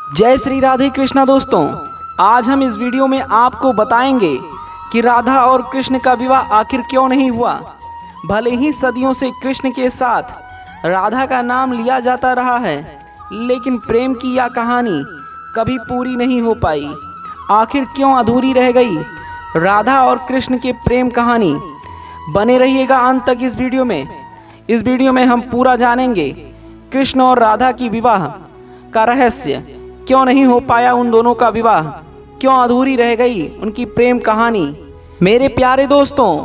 जय श्री राधे कृष्णा दोस्तों, आज हम इस वीडियो में आपको बताएंगे कि राधा और कृष्ण का विवाह आखिर क्यों नहीं हुआ। भले ही सदियों से कृष्ण के साथ राधा का नाम लिया जाता रहा है, लेकिन प्रेम की यह कहानी कभी पूरी नहीं हो पाई। आखिर क्यों अधूरी रह गई राधा और कृष्ण के प्रेम कहानी। बने रहिएगा अंत तक इस वीडियो में हम पूरा जानेंगे कृष्ण और राधा की विवाह का रहस्य, क्यों नहीं हो पाया उन दोनों का विवाह, क्यों अधूरी रह गई उनकी प्रेम कहानी। मेरे प्यारे दोस्तों,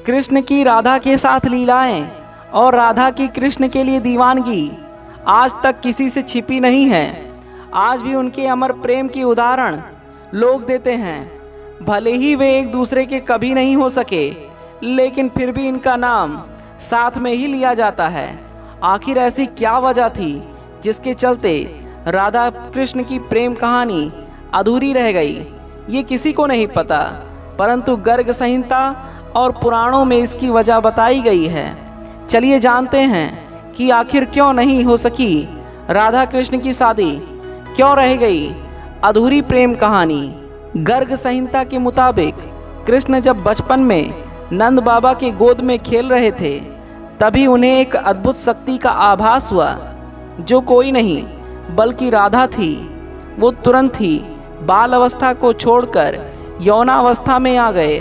कृष्ण की राधा के साथ लीलाएं और राधा की कृष्ण के लिए दीवानगी आज तक किसी से छिपी नहीं है। आज भी उनके अमर प्रेम की उदाहरण लोग देते हैं। भले ही वे एक दूसरे के कभी नहीं हो सके, लेकिन फिर भी इनका नाम साथ में ही लिया जाता है। आखिर ऐसी क्या वजह थी जिसके चलते राधा कृष्ण की प्रेम कहानी अधूरी रह गई, ये किसी को नहीं पता, परंतु गर्ग संहिता और पुराणों में इसकी वजह बताई गई है। चलिए जानते हैं कि आखिर क्यों नहीं हो सकी राधा कृष्ण की शादी, क्यों रह गई अधूरी प्रेम कहानी। गर्ग संहिता के मुताबिक कृष्ण जब बचपन में नंद बाबा के गोद में खेल रहे थे, तभी उन्हें एक अद्भुत शक्ति का आभास हुआ, जो कोई नहीं बल्कि राधा थी। वो तुरंत ही बाल अवस्था को छोड़कर यौनावस्था में आ गए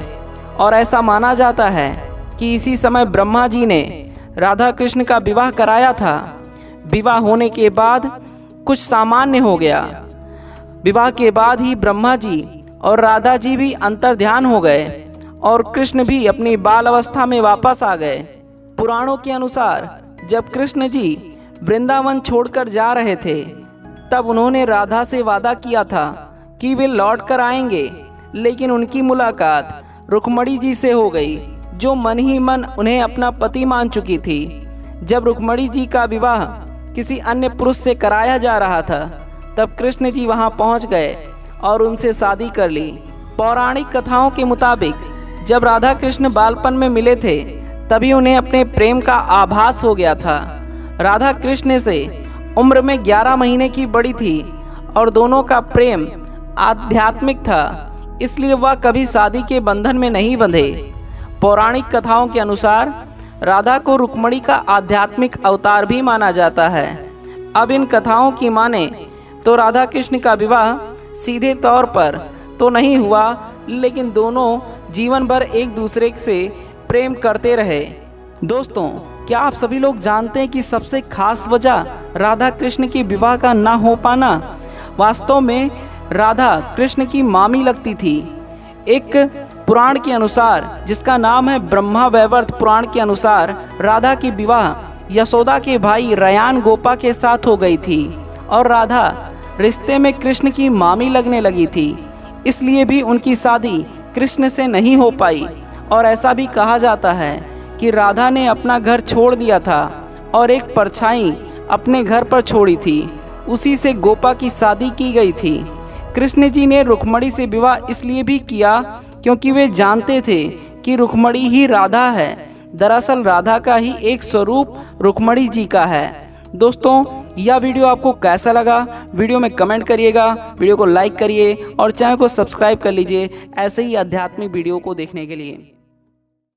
और ऐसा माना जाता है कि इसी समय ब्रह्मा जी ने राधा कृष्ण का विवाह कराया था। विवाह होने के बाद कुछ सामान्य हो गया। विवाह के बाद ही ब्रह्मा जी और राधा जी भी अंतर्ध्यान हो गए और कृष्ण भी अपनी बाल अवस्था में वापस आ गए। पुराणों के अनुसार जब कृष्ण जी वृंदावन छोड़कर जा रहे थे, तब उन्होंने राधा से वादा किया था कि वे लौट कर आएंगे, लेकिन उनकी मुलाकात रुक्मणी जी से हो गई, जो मन ही मन उन्हें अपना पति मान चुकी थी। जब रुक्मणी जी का विवाह किसी अन्य पुरुष से कराया जा रहा था, तब कृष्ण जी वहां पहुंच गए और उनसे शादी कर ली। पौराणिक कथाओं के मुताबिक जब राधा कृष्ण बालपन में मिले थे, तभी उन्हें अपने प्रेम का आभास हो गया था। राधा कृष्ण से उम्र में 11 महीने की बड़ी थी और दोनों का प्रेम आध्यात्मिक था, इसलिए वह कभी शादी के बंधन में नहीं बंधे। पौराणिक कथाओं के अनुसार राधा को रुक्मणी का आध्यात्मिक अवतार भी माना जाता है। अब इन कथाओं की माने तो राधा कृष्ण का विवाह सीधे तौर पर तो नहीं हुआ, लेकिन दोनों जीवन भर एक दूसरे से प्रेम करते रहे। दोस्तों, क्या आप सभी लोग जानते हैं कि सबसे खास वजह राधा कृष्ण के विवाह का ना हो पाना वास्तव में राधा कृष्ण की मामी लगती थी। एक पुराण के अनुसार, जिसका नाम है ब्रह्मा वैवर्त पुराण के अनुसार, राधा की विवाह यशोदा के भाई रयान गोपा के साथ हो गई थी और राधा रिश्ते में कृष्ण की मामी लगने लगी थी। इसलिए भी उनकी शादी कृष्ण से नहीं हो पाई। और ऐसा भी कहा जाता है कि राधा ने अपना घर छोड़ दिया था और एक परछाई अपने घर पर छोड़ी थी, उसी से गोपा की शादी की गई थी। कृष्ण जी ने रुक्मणी से विवाह इसलिए भी किया क्योंकि वे जानते थे कि रुक्मणी ही राधा है। दरअसल राधा का ही एक स्वरूप रुक्मणी जी का है। दोस्तों, यह वीडियो आपको कैसा लगा, वीडियो में कमेंट करिएगा, वीडियो को लाइक करिए और चैनल को सब्सक्राइब कर लीजिए ऐसे ही आध्यात्मिक वीडियो को देखने के लिए।